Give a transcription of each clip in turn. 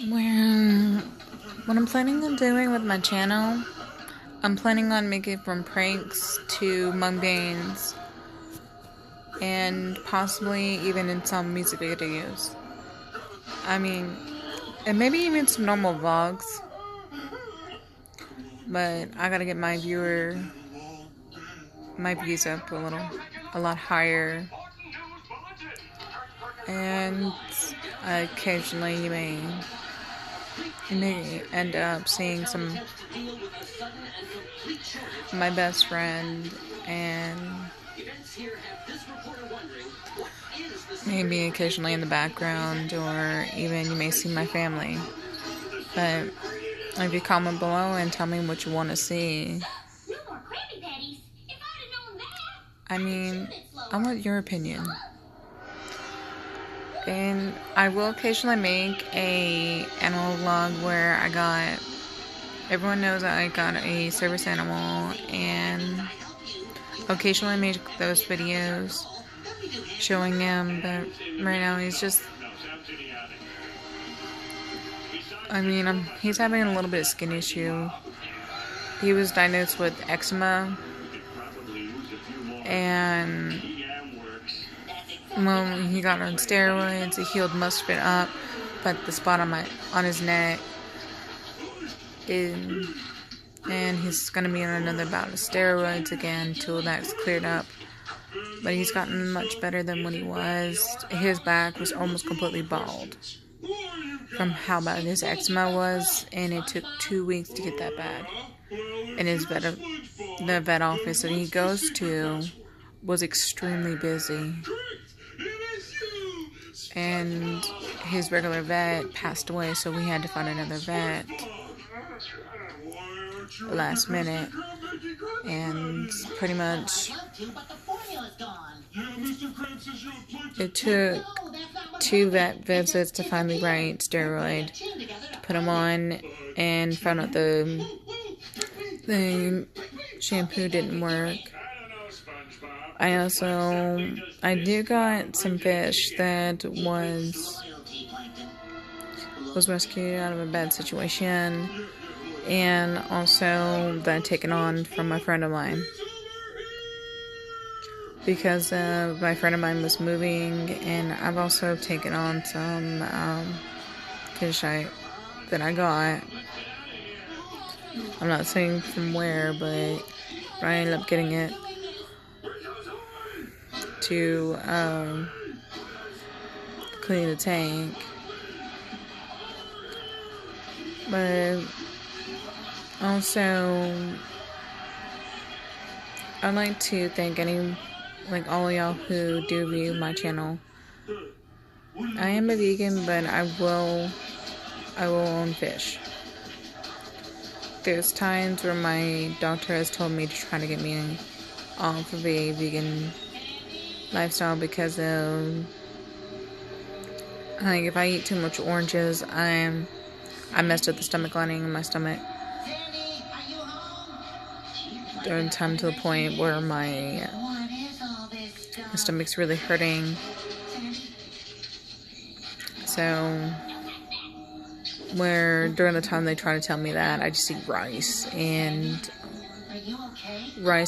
Where what I'm planning on doing with my channel, I'm planning on making from pranks to mukbangs and possibly even in some music videos. I mean, and maybe even some normal vlogs, but I gotta get my views up a lot higher, and occasionally you may end up seeing my best friend and maybe occasionally in the background, or even you may see my family. But if you comment below and tell me what you want to see, I mean, I want your opinion. And I will occasionally make a animal vlog where everyone knows that I got a service animal, and occasionally make those videos showing him, but right now he's having a little bit of skin issue. He was diagnosed with eczema, and when he got on steroids, he healed most of it up, but the spot on his neck and he's gonna be on another bout of steroids again till that's cleared up. But he's gotten much better than when he was. His back was almost completely bald from how bad his eczema was, and it took 2 weeks to get that bad. And the vet office that he goes to was extremely busy, and his regular vet passed away, so we had to find another vet last minute. And pretty much it took 2 vet visits to find the right steroid to put him on, and found out the shampoo didn't work. I do got some fish that was rescued out of a bad situation, and also that taken on from a friend of mine, because my friend of mine was moving, and I've also taken on some fish that I got. I'm not saying from where, but I ended up getting it to clean the tank. But also, I'd like to thank all of y'all who do view my channel. I am a vegan, but I will own fish. There's times where my doctor has told me to try to get me off of a vegan lifestyle, because of if I eat too much oranges, I messed up the stomach lining in my stomach. During time to the point where my stomach's really hurting. So during the time they try to tell me that, I just eat rice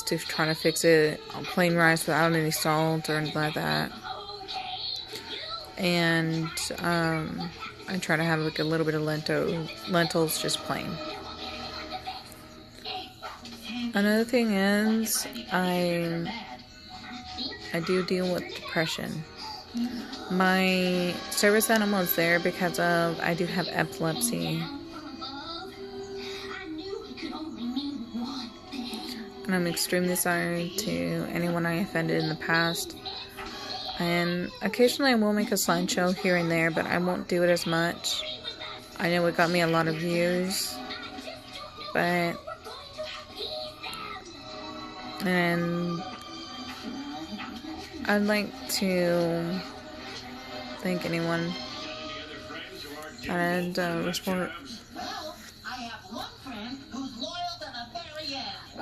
to try to fix it. Plain rice without any salt or anything like that. And I try to have a little bit of lentils, just plain. Another thing is, I do deal with depression. My service animal is there because I do have epilepsy. And I'm extremely sorry to anyone I offended in the past. And occasionally I will make a slideshow here and there, but I won't do it as much. I know it got me a lot of views, and I'd like to thank anyone and respond.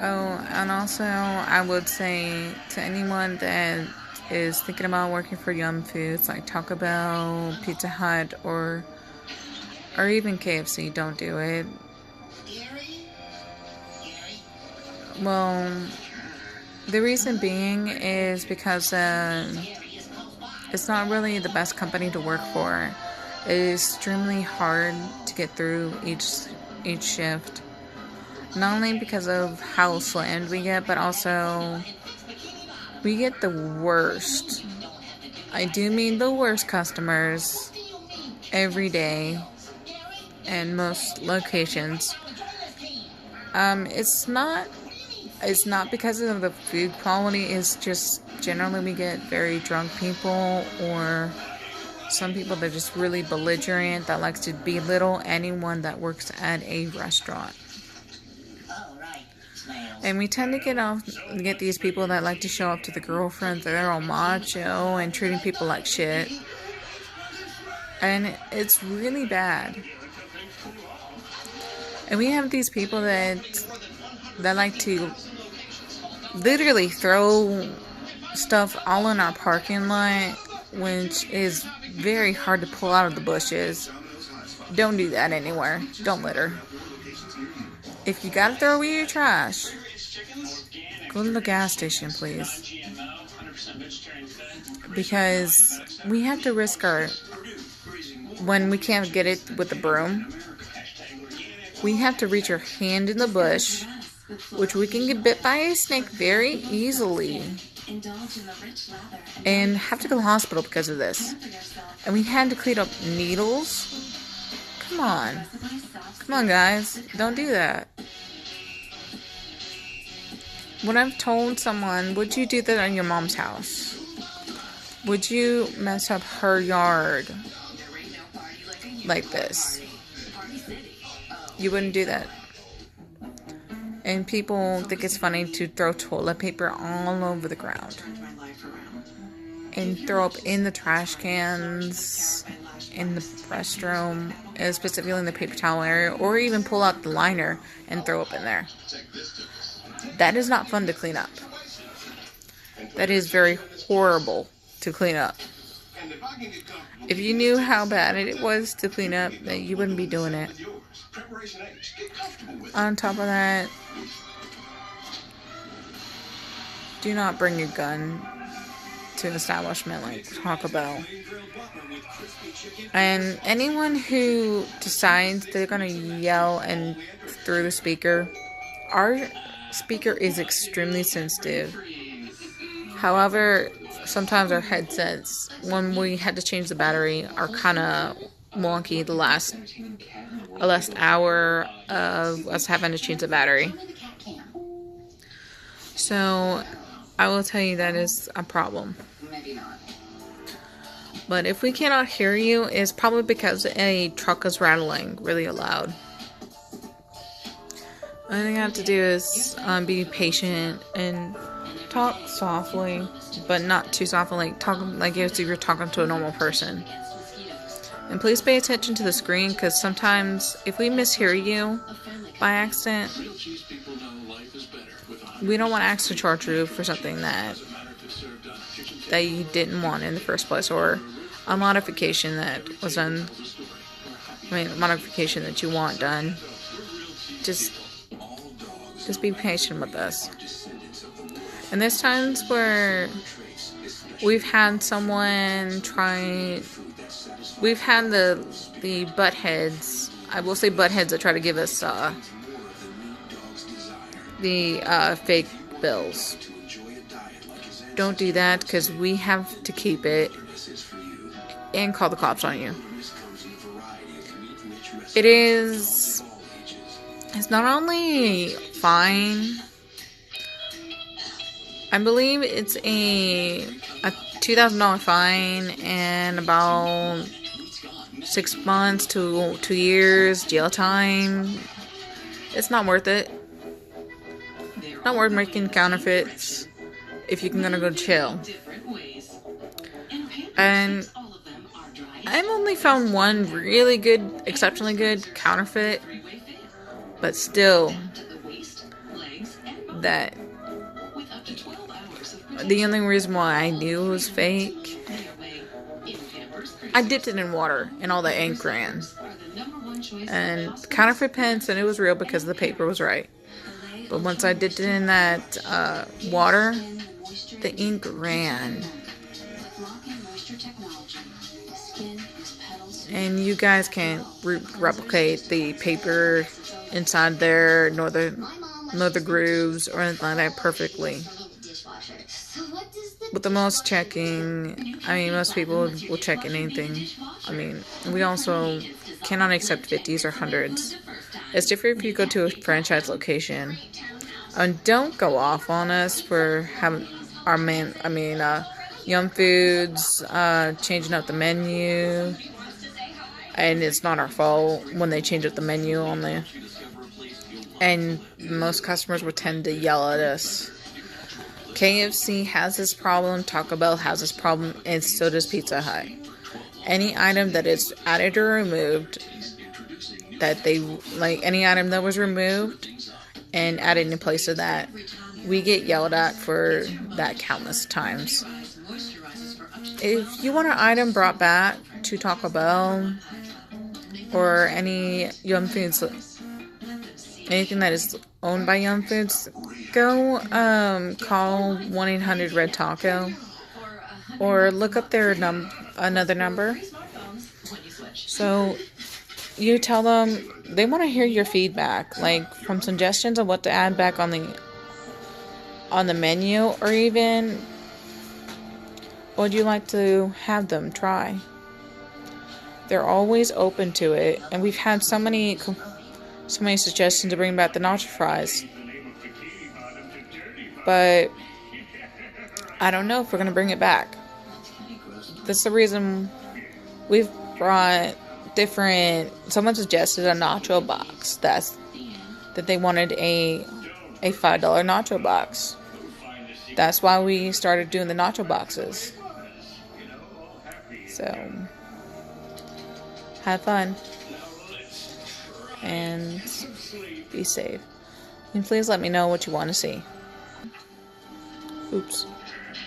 Oh, and also I would say to anyone that is thinking about working for Yum Foods like Taco Bell, Pizza Hut, or or even KFC, don't do it. Well, the reason being is because it's not really the best company to work for. It is extremely hard to get through each shift. Not only because of how slammed we get, but also we get the worst. I do mean the worst customers every day in most locations. It's not because of the food quality. It's just generally we get very drunk people, or some people that are just really belligerent that likes to belittle anyone that works at a restaurant. And we tend to get these people that like to show up to the girlfriends that are all macho and treating people like shit. And it's really bad. And we have these people that like to literally throw stuff all in our parking lot, which is very hard to pull out of the bushes. Don't do that anywhere. Don't litter. If you gotta throw away your trash, go to the gas station, please. Because we have to risk when we can't get it with the broom, we have to reach our hand in the bush, which we can get bit by a snake very easily, and have to go to the hospital because of this. And we had to clean up needles. Come on guys, don't do that. When I've told someone, would you do that on your mom's house? Would you mess up her yard like this? You wouldn't do that. And people think it's funny to throw toilet paper all over the ground and throw up in the trash cans in the restroom, specifically in the paper towel area, or even pull out the liner and throw up in there. That is not fun to clean up. That is very horrible to clean up. If you knew how bad it was to clean up, then you wouldn't be doing it. On top of that, do not bring your gun to an establishment like Taco Bell. And anyone who decides they're gonna yell and through the speaker, our speaker is extremely sensitive. However, sometimes our headsets, when we had to change the battery, are kind of wonky the last hour of us having to change the battery. So I will tell you that is a problem. But if we cannot hear you, it's probably because a truck is rattling really loud. All you have to do is be patient and talk softly, but not too softly. Talk like if you're talking to a normal person. And please pay attention to the screen, because sometimes if we mishear you by accident, we don't want to accidentally charge you for something that you didn't want in the first place, or a modification that was done. A modification that you want done. Just be patient with us. And there's times where we've had someone we've had the butt heads, I will say butt heads, that try to give us the fake bills. Don't do that, because we have to keep it and call the cops on you. It's not only fine, I believe it's a $2,000 fine and about 6 months to 2 years jail time. It's not worth it. Not worth making counterfeits if you're gonna go to jail. And I've only found one really good, exceptionally good counterfeit, but still, that the only reason why I knew it was fake, I dipped it in water and all the ink ran. and counterfeit pens, and it was real because the paper was right. But once I dipped it in that water, the ink ran. And you guys can't replicate the paper inside there, nor the grooves or anything like that perfectly. With the most checking, I mean, most people will check anything. I mean, we also cannot accept 50s or 100s. It's different if you go to a franchise location. And don't go off on us for having our Yum Foods changing up the menu. And it's not our fault when they change up the menu on there. And most customers would tend to yell at us. KFC has this problem, Taco Bell has this problem, and so does Pizza Hut. Any item that is added or removed, any item that was removed and added in place of that, we get yelled at for that countless times. If you want an item brought back to Taco Bell or any Yum Foods, anything that is owned by Yum Foods, go call 1-800-RED-TACO or look up their another number. So you tell them they want to hear your feedback, like from suggestions of what to add back on the menu, or even what would you like to have them try. They're always open to it, and we've had so many suggestions to bring back the nacho fries. But I don't know if we're going to bring it back. That's the reason we've brought someone suggested a nacho box. That they wanted a $5 nacho box. That's why we started doing the nacho boxes. So, have fun. And be safe. And please let me know what you want to see. Oops.